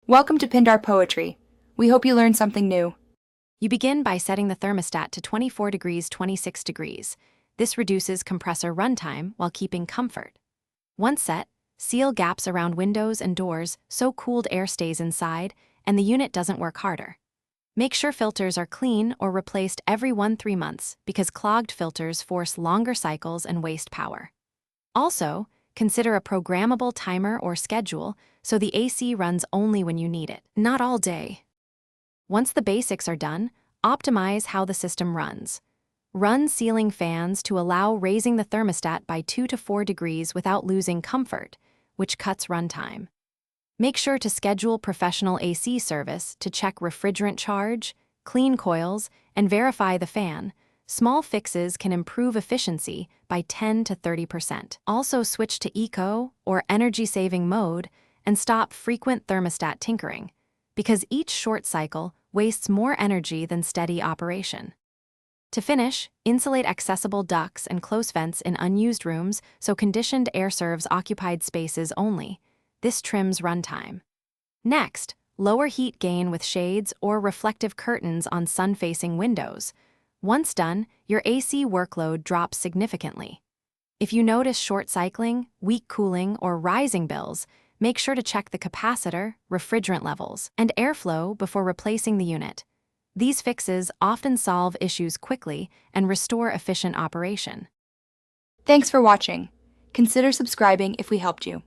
Welcome to Pindar Poetry. We hope you learned something new. You begin by setting the thermostat to 24 degrees 26 degrees. This reduces compressor runtime while keeping comfort. Once set, seal gaps around windows and doors so cooled air stays inside and the unit doesn't work harder. Make sure filters are clean or replaced every 1-3 months because clogged filters force longer cycles and waste power. Also, consider a programmable timer or schedule so the AC runs only when you need it, not all day. Once the basics are done, optimize how the system runs. Run ceiling fans to allow raising the thermostat by 2 to 4 degrees without losing comfort, which cuts runtime. Make sure to schedule professional AC service to check refrigerant charge, clean coils, and verify the fan. Small fixes can improve efficiency by 10 to 30%. Also switch to eco or energy-saving mode and stop frequent thermostat tinkering, because each short cycle wastes more energy than steady operation. To finish, insulate accessible ducts and close vents in unused rooms so conditioned air serves occupied spaces only. This trims runtime. Next, lower heat gain with shades or reflective curtains on sun-facing windows. Once done, your AC workload drops significantly. If you notice short cycling, weak cooling, or rising bills, make sure to check the capacitor, refrigerant levels, and airflow before replacing the unit. These fixes often solve issues quickly and restore efficient operation. Thanks for watching. Consider subscribing if we helped you.